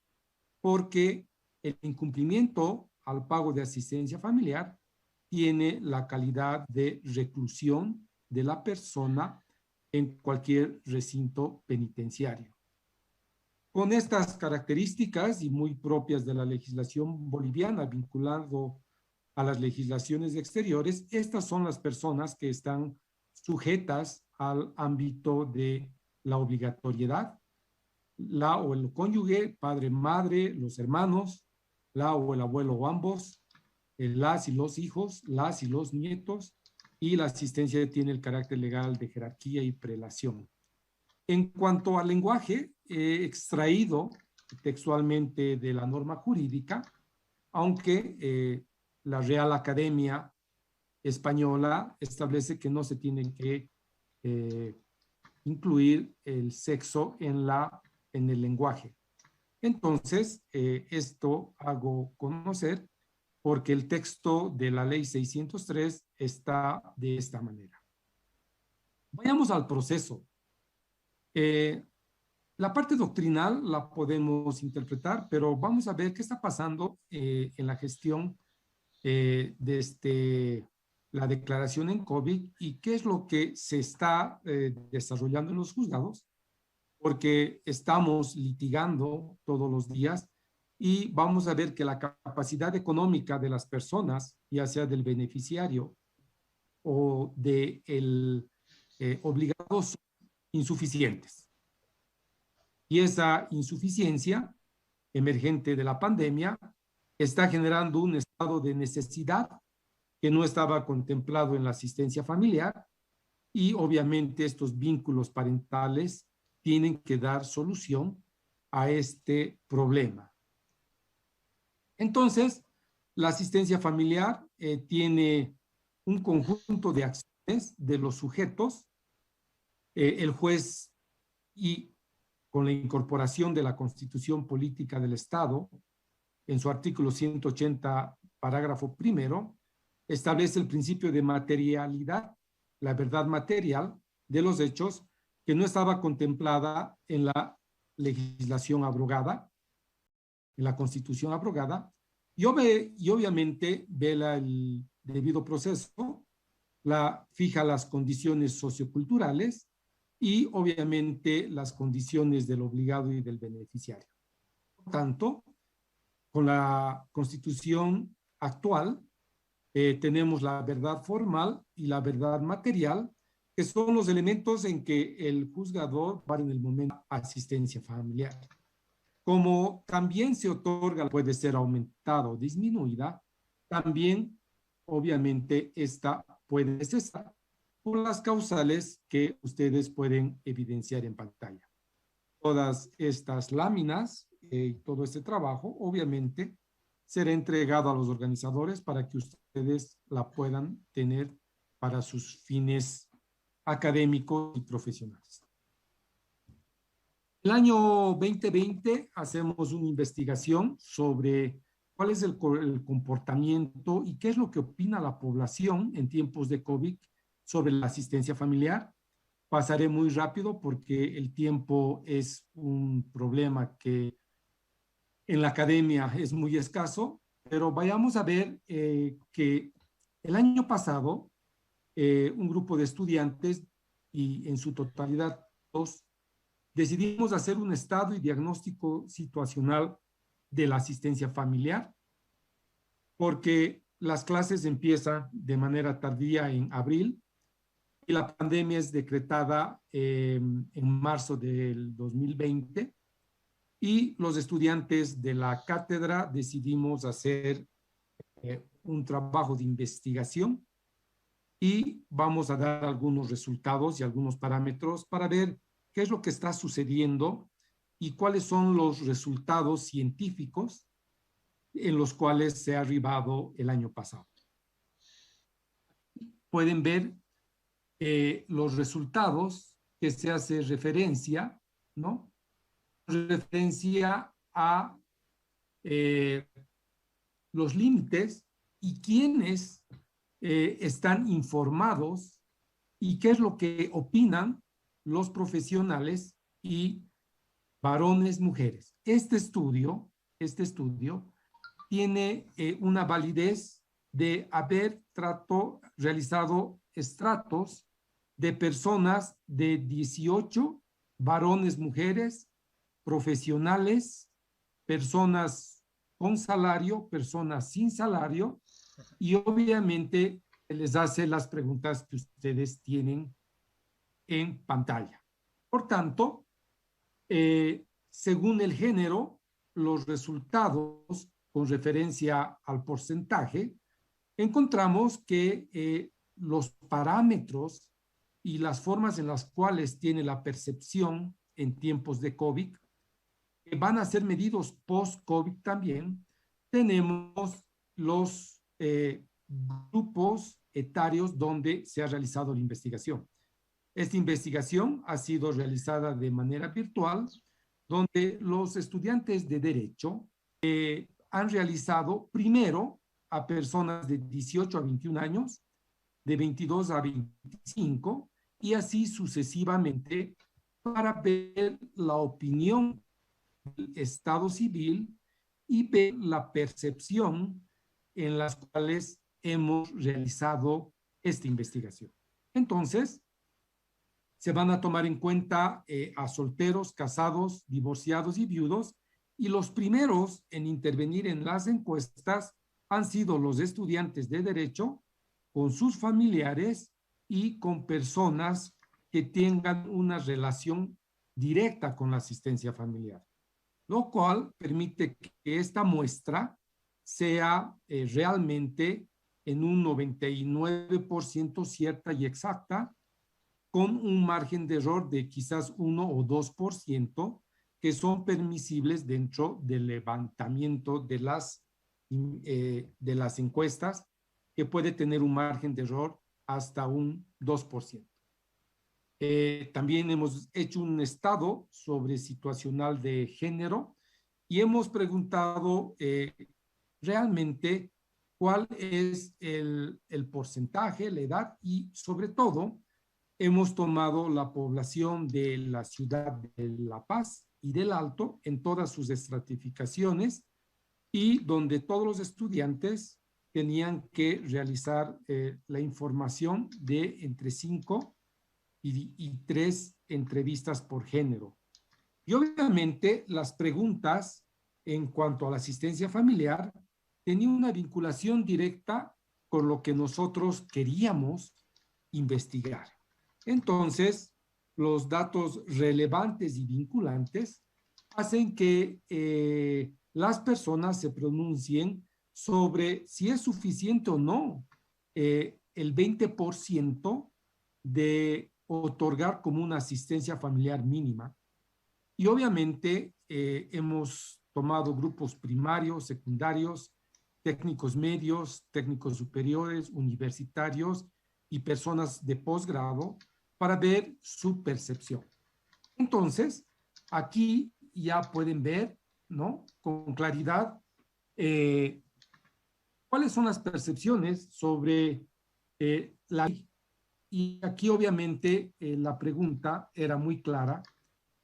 porque el incumplimiento al pago de asistencia familiar tiene la calidad de reclusión de la persona en cualquier recinto penitenciario. Con estas características y muy propias de la legislación boliviana vinculado a las legislaciones exteriores, estas son las personas que están sujetas al ámbito de la obligatoriedad, la o el cónyuge, padre, madre, los hermanos, la o el abuelo o ambos, las y los hijos, las y los nietos, y la asistencia tiene el carácter legal de jerarquía y prelación. En cuanto al lenguaje, extraído textualmente de la norma jurídica, aunque la Real Academia Española establece que no se tiene que incluir el sexo en el lenguaje. Entonces, esto hago conocer porque el texto de la ley 603 está de esta manera. Vayamos al proceso. La parte doctrinal la podemos interpretar, pero vamos a ver qué está pasando en la gestión de la declaración en COVID y qué es lo que se está desarrollando en los juzgados, porque estamos litigando todos los días y vamos a ver que la capacidad económica de las personas, ya sea del beneficiario o del obligado, son insuficientes. Y esa insuficiencia emergente de la pandemia está generando un estado de necesidad que no estaba contemplado en la asistencia familiar y obviamente estos vínculos parentales tienen que dar solución a este problema. Entonces, la asistencia familiar tiene un conjunto de acciones de los sujetos. El juez, y con la incorporación de la Constitución Política del Estado, en su artículo 180, parágrafo primero, establece el principio de materialidad, la verdad material de los hechos que no estaba contemplada en la legislación abrogada, en la Constitución abrogada, y obviamente vela el debido proceso, fija las condiciones socioculturales y obviamente las condiciones del obligado y del beneficiario. Por tanto, con la Constitución actual, tenemos la verdad formal y la verdad material, que son los elementos en que el juzgador va en el momento de asistencia familiar. Como también se otorga, puede ser aumentada o disminuida, también obviamente esta puede cesar por las causales que ustedes pueden evidenciar en pantalla. Todas estas láminas y todo este trabajo obviamente será entregado a los organizadores para que ustedes la puedan tener para sus fines académicos y profesionales. El año 2020 hacemos una investigación sobre cuál es el comportamiento y qué es lo que opina la población en tiempos de COVID sobre la asistencia familiar. Pasaré muy rápido porque el tiempo es un problema que en la academia es muy escaso, pero vayamos a ver que el año pasado un grupo de estudiantes y en su totalidad todos decidimos hacer un estado y diagnóstico situacional de la asistencia familiar, porque las clases empiezan de manera tardía en abril y la pandemia es decretada en marzo del 2020 y los estudiantes de la cátedra decidimos hacer un trabajo de investigación y vamos a dar algunos resultados y algunos parámetros para ver qué es lo que está sucediendo y cuáles son los resultados científicos en los cuales se ha arribado el año pasado. Pueden ver los resultados que se hace referencia, ¿no? Referencia a los límites y quiénes están informados y qué es lo que opinan los profesionales y varones, mujeres. Este estudio tiene una validez de haber realizado estratos de personas de 18 varones, mujeres, profesionales, personas con salario, personas sin salario y obviamente les hace las preguntas que ustedes tienen en pantalla. Por tanto, según el género, los resultados con referencia al porcentaje, encontramos que los parámetros y las formas en las cuales tiene la percepción en tiempos de COVID, que van a ser medidos post-COVID también, tenemos los grupos etarios donde se ha realizado la investigación. Esta investigación ha sido realizada de manera virtual, donde los estudiantes de Derecho han realizado primero a personas de 18 a 21 años, de 22 a 25, y así sucesivamente para ver la opinión del Estado civil y ver la percepción en las cuales hemos realizado esta investigación. Entonces, se van a tomar en cuenta a solteros, casados, divorciados y viudos, y los primeros en intervenir en las encuestas han sido los estudiantes de Derecho con sus familiares y con personas que tengan una relación directa con la asistencia familiar, lo cual permite que esta muestra sea realmente en un 99% cierta y exacta, con un margen de error de quizás 1 o 2% que son permisibles dentro del levantamiento de las encuestas, que puede tener un margen de error hasta un 2%. También hemos hecho un estado sobre situacional de género y hemos preguntado realmente cuál es el porcentaje, la edad y sobre todo hemos tomado la población de la ciudad de La Paz y del Alto en todas sus estratificaciones y donde todos los estudiantes tenían que realizar la información de entre 5 y 3 entrevistas por género. Y obviamente las preguntas en cuanto a la asistencia familiar tenían una vinculación directa con lo que nosotros queríamos investigar. Entonces, los datos relevantes y vinculantes hacen que las personas se pronuncien sobre si es suficiente o no el 20% de otorgar como una asistencia familiar mínima. Y obviamente hemos tomado grupos primarios, secundarios, técnicos medios, técnicos superiores, universitarios y personas de posgrado para ver su percepción. Entonces, aquí ya pueden ver, ¿no? Con claridad cuáles son las percepciones sobre la ley. Y aquí obviamente la pregunta era muy clara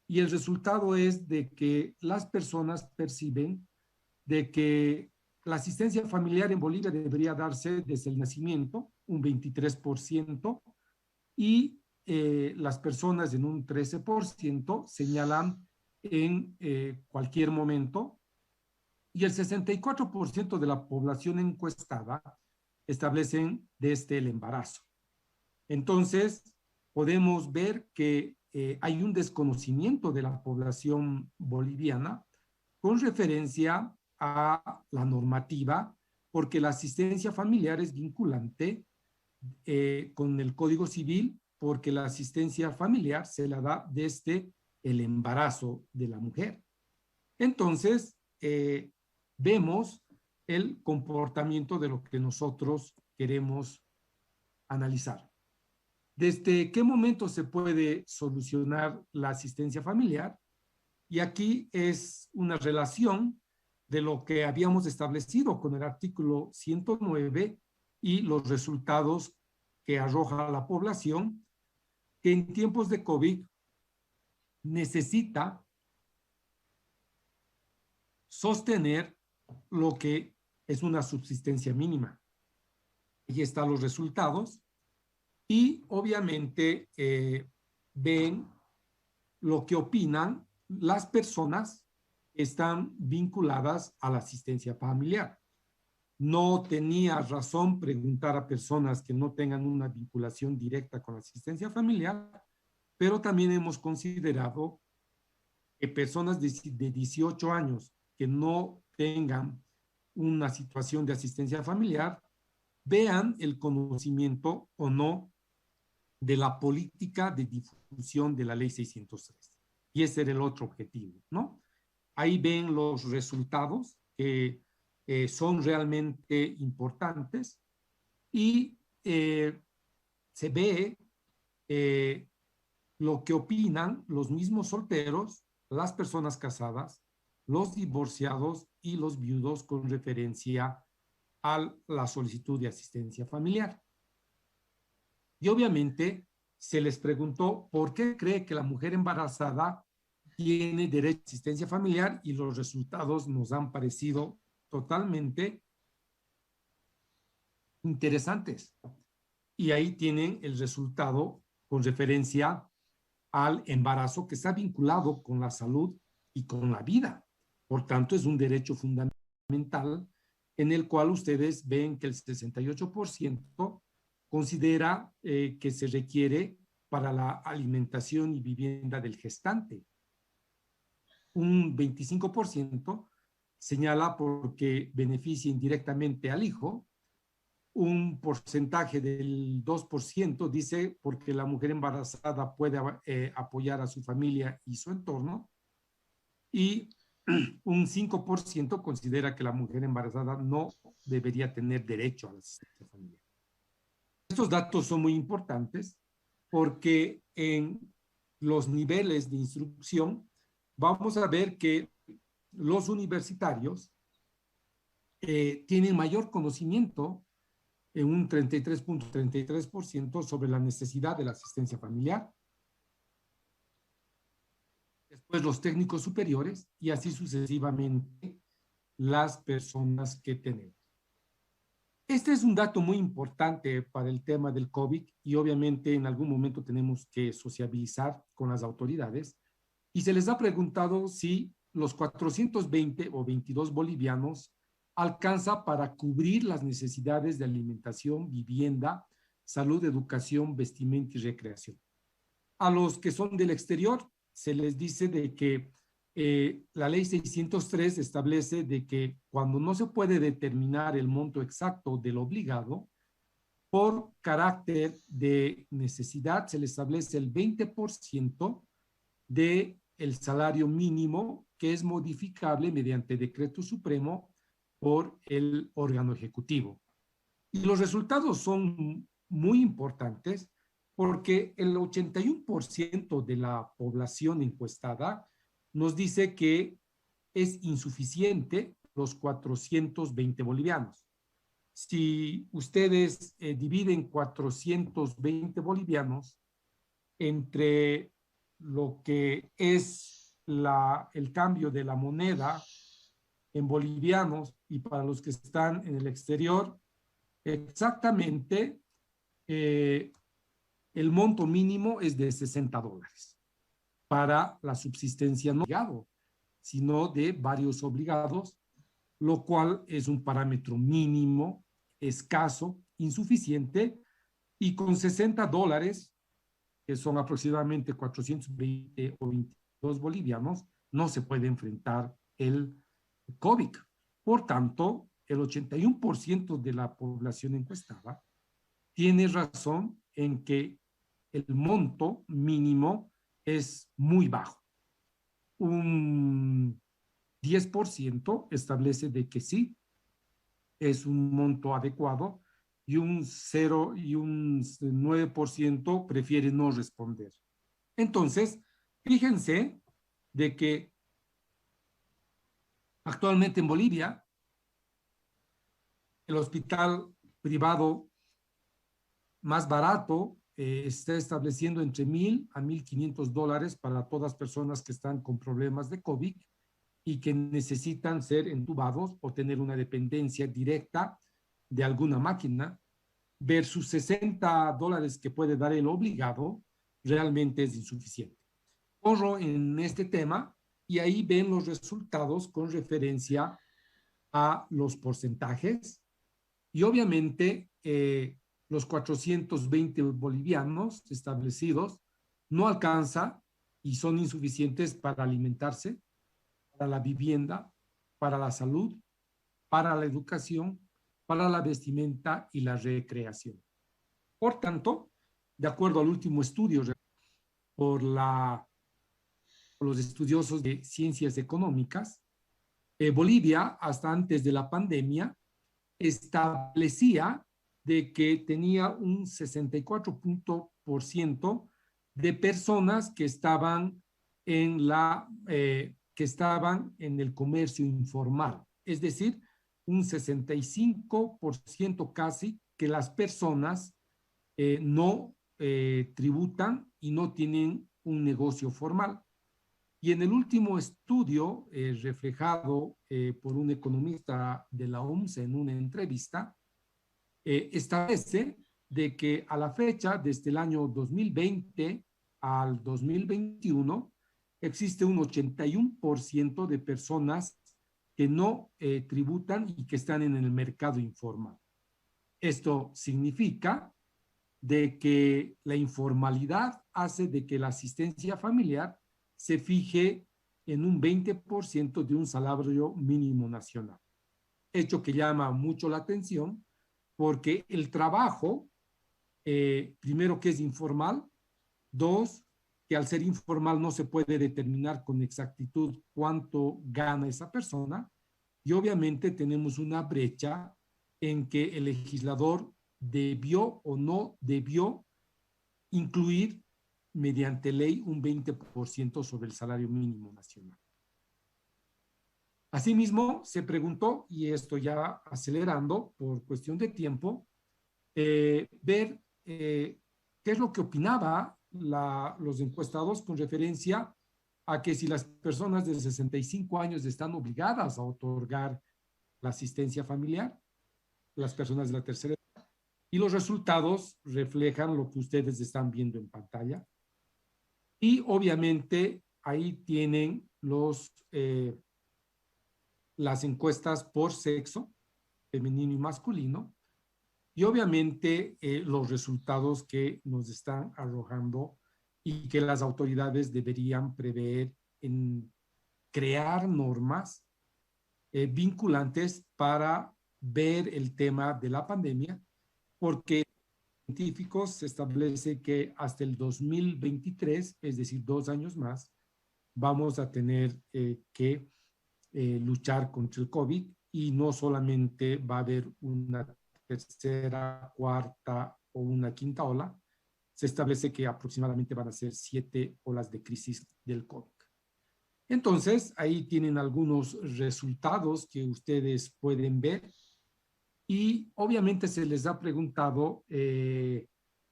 y el resultado es de que las personas perciben de que la asistencia familiar en Bolivia debería darse desde el nacimiento, un 23%, y las personas en un 13% señalan en cualquier momento, y el 64% de la población encuestada establecen desde el embarazo. Entonces, podemos ver que hay un desconocimiento de la población boliviana con referencia a la normativa, porque la asistencia familiar es vinculante con el Código Civil, porque la asistencia familiar se la da desde el embarazo de la mujer. Entonces, vemos el comportamiento de lo que nosotros queremos analizar. ¿Desde qué momento se puede solucionar la asistencia familiar? Y aquí es una relación de lo que habíamos establecido con el artículo 109 y los resultados que arroja la población, que en tiempos de COVID necesita sostener lo que es una subsistencia mínima. Ahí están los resultados y obviamente ven lo que opinan las personas que están vinculadas a la asistencia familiar. no tenía razón preguntar a personas que no tengan una vinculación directa con la asistencia familiar, pero también hemos considerado que personas de 18 años que no tengan una situación de asistencia familiar vean el conocimiento o no de la política de difusión de la ley 603. Y ese era el otro objetivo, ¿no? Ahí ven los resultados que son realmente importantes y se ve lo que opinan los mismos solteros, las personas casadas, los divorciados y los viudos con referencia a la solicitud de asistencia familiar. Y obviamente se les preguntó por qué cree que la mujer embarazada tiene derecho a asistencia familiar y los resultados nos han parecido totalmente interesantes. Y ahí tienen el resultado con referencia al embarazo que está vinculado con la salud y con la vida. Por tanto, es un derecho fundamental en el cual ustedes ven que el 68% considera que se requiere para la alimentación y vivienda del gestante. Un 25% señala porque beneficia indirectamente al hijo. Un porcentaje del 2% dice porque la mujer embarazada puede apoyar a su familia y su entorno. Y un 5% considera que la mujer embarazada no debería tener derecho a la asistencia familiar. Estos datos son muy importantes porque en los niveles de instrucción vamos a ver que los universitarios tienen mayor conocimiento en un 33.33% sobre la necesidad de la asistencia familiar. Después los técnicos superiores y así sucesivamente las personas que tenemos. Este es un dato muy importante para el tema del COVID y obviamente en algún momento tenemos que sociabilizar con las autoridades y se les ha preguntado si los 420 o 22 bolivianos alcanza para cubrir las necesidades de alimentación, vivienda, salud, educación, vestimenta y recreación. A los que son del exterior se les dice de que la ley 603 establece de que cuando no se puede determinar el monto exacto del obligado, por carácter de necesidad se le establece el 20% del salario mínimo que es modificable mediante decreto supremo por el órgano ejecutivo. Y los resultados son muy importantes porque el 81% de la población encuestada nos dice que es insuficiente los 420 bolivianos. Si ustedes dividen 420 bolivianos entre lo que es el cambio de la moneda en bolivianos y para los que están en el exterior, exactamente el monto mínimo es de $60 para la subsistencia no obligado, sino de varios obligados, lo cual es un parámetro mínimo, escaso, insuficiente, y con $60, que son aproximadamente 420 o 22 bolivianos, no se puede enfrentar el COVID. Por tanto, el 81% de la población encuestada tiene razón en que el monto mínimo es muy bajo. Un 10% establece de que sí, es un monto adecuado y un 0 y un 9% prefiere no responder. Entonces, fíjense de que actualmente en Bolivia, el hospital privado más barato está estableciendo entre $1,000 a $1,500 para todas personas que están con problemas de COVID y que necesitan ser entubados o tener una dependencia directa de alguna máquina, versus $60 que puede dar el obligado, realmente es insuficiente. Corro en este tema y ahí ven los resultados con referencia a los porcentajes Y obviamente los 420 bolivianos establecidos no alcanza y son insuficientes para alimentarse, para la vivienda, para la salud, para la educación, para la vestimenta y la recreación. Por tanto, de acuerdo al último estudio por, por los estudiosos de ciencias económicas, Bolivia, hasta antes de la pandemia, establecía de que tenía un 64% de personas que estaban que estaban en el comercio informal, es decir, un 65% casi que las personas no tributan y no tienen un negocio formal. Y en el último estudio reflejado por un economista de la OMS en una entrevista, establece de que a la fecha, desde el año 2020 al 2021, existe un 81% de personas que no tributan y que están en el mercado informal. Esto significa de que la informalidad hace de que la asistencia familiar se fije en un 20% de un salario mínimo nacional. Hecho que llama mucho la atención porque el trabajo, primero que es informal, dos, que al ser informal no se puede determinar con exactitud cuánto gana esa persona, y obviamente tenemos una brecha en que el legislador debió o no debió incluir mediante ley un 20% sobre el salario mínimo nacional. Asimismo, se preguntó, y esto ya acelerando por cuestión de tiempo, ver qué es lo que opinaba los encuestados con referencia a que si las personas de 65 años están obligadas a otorgar la asistencia familiar, las personas de la tercera edad, y los resultados reflejan lo que ustedes están viendo en pantalla. Y obviamente ahí tienen las encuestas por sexo, femenino y masculino, y obviamente los resultados que nos están arrojando y que las autoridades deberían prever en crear normas vinculantes para ver el tema de la pandemia, porque científicos se establece que hasta el 2023, es decir, 2 años más, vamos a tener que luchar contra el COVID, y no solamente va a haber una tercera, cuarta o una quinta ola, se establece que aproximadamente van a ser 7 olas de crisis del COVID. Entonces, ahí tienen algunos resultados que ustedes pueden ver, y obviamente se les ha preguntado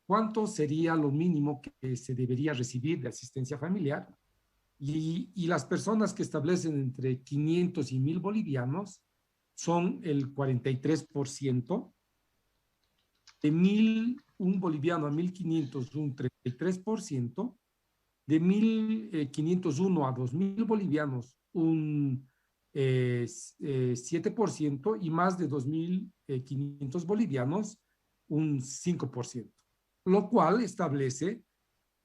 cuánto sería lo mínimo que se debería recibir de asistencia familiar, y las personas que establecen entre 500 y 1000 bolivianos son el 43%, de 1000, un boliviano a 1500 un 33%, de 1501 a 2000 bolivianos un 7%, y más de 2500 bolivianos un 5%, lo cual establece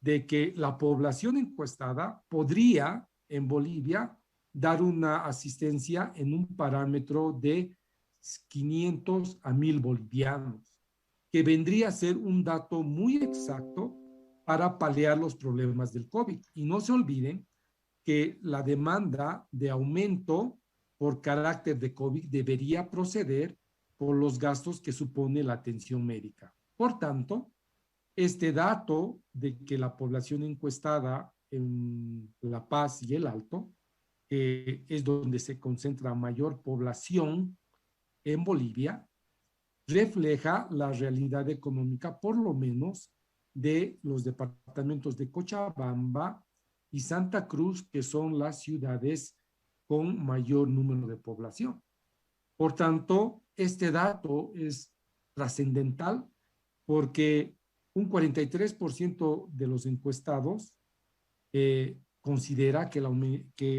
de que la población encuestada podría en Bolivia dar una asistencia en un parámetro de 500 a 1000 bolivianos, que vendría a ser un dato muy exacto para paliar los problemas del COVID. Y no se olviden que la demanda de aumento por carácter de COVID debería proceder por los gastos que supone la atención médica. Por tanto, este dato de que la población encuestada en La Paz y el Alto, es donde se concentra mayor población en Bolivia, refleja la realidad económica, por lo menos, de los departamentos de Cochabamba y Santa Cruz, que son las ciudades con mayor número de población. Por tanto, este dato es trascendental porque un 43% de los encuestados considera que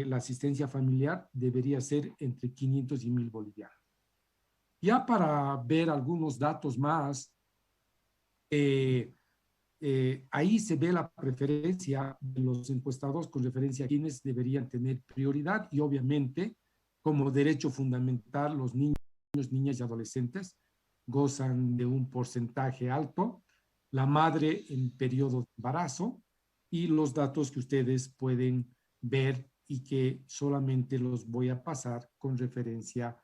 la asistencia familiar debería ser entre 500 y 1000 bolivianos. Ya para ver algunos datos más, ahí se ve la preferencia de los encuestados con referencia a quienes deberían tener prioridad y obviamente como derecho fundamental los niños, niñas y adolescentes gozan de un porcentaje alto, la madre en periodo de embarazo y los datos que ustedes pueden ver y que solamente los voy a pasar con referencia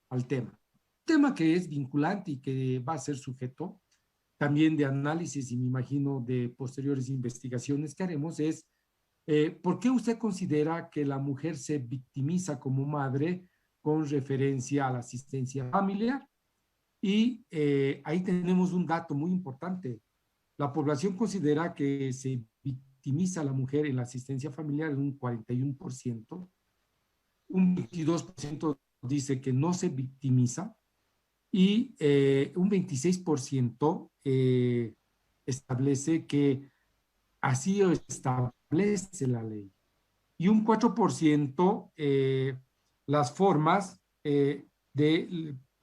al tema. Tema que es vinculante y que va a ser sujeto también de análisis y me imagino de posteriores investigaciones que haremos es ¿por qué usted considera que la mujer se victimiza como madre con referencia a la asistencia familiar? Y ahí tenemos un dato muy importante. La población considera que se victimiza a la mujer en la asistencia familiar en un 41%, un 22% dice que no se victimiza y un 26% establece que así lo establece la ley. Y un 4% las formas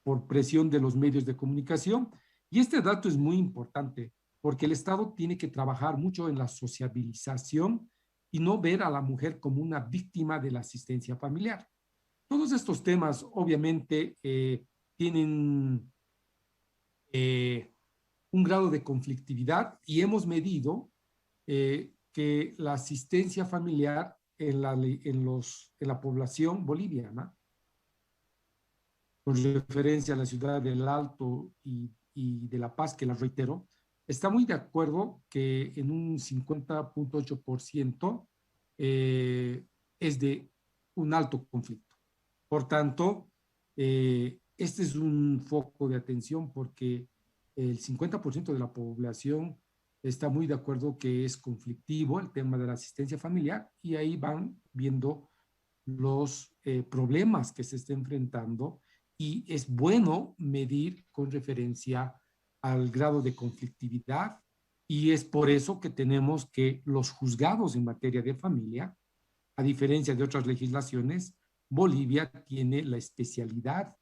por presión de los medios de comunicación. Y este dato es muy importante porque el Estado tiene que trabajar mucho en la sociabilización y no ver a la mujer como una víctima de la asistencia familiar. Todos estos temas obviamente tienen un grado de conflictividad y hemos medido que la asistencia familiar en la población boliviana, con referencia a la ciudad del Alto y de La Paz, que la reitero, está muy de acuerdo que en un 50.8% es de un alto conflicto. Por tanto, este es un foco de atención porque el 50% de la población está muy de acuerdo que es conflictivo el tema de la asistencia familiar y ahí van viendo los problemas que se está enfrentando y es bueno medir con referencia al grado de conflictividad y es por eso que tenemos que los juzgados en materia de familia, a diferencia de otras legislaciones, Bolivia tiene la especialidad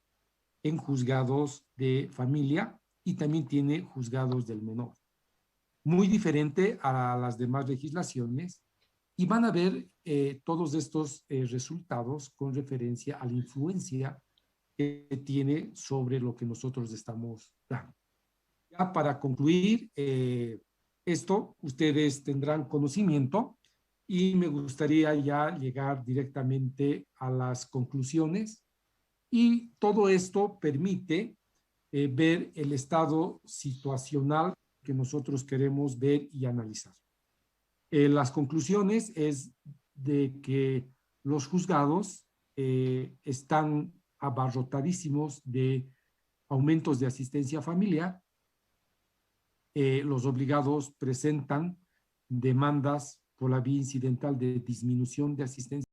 en juzgados de familia y también tiene juzgados del menor. Muy diferente a las demás legislaciones y van a ver todos estos resultados con referencia a la influencia que tiene sobre lo que nosotros estamos dando. Ya para concluir esto, ustedes tendrán conocimiento y me gustaría ya llegar directamente a las conclusiones y todo esto permite ver el estado situacional que nosotros queremos ver y analizar. Las conclusiones es de que los juzgados están abarrotadísimos de aumentos de asistencia familiar. Los obligados presentan demandas por la vía incidental de disminución de asistencia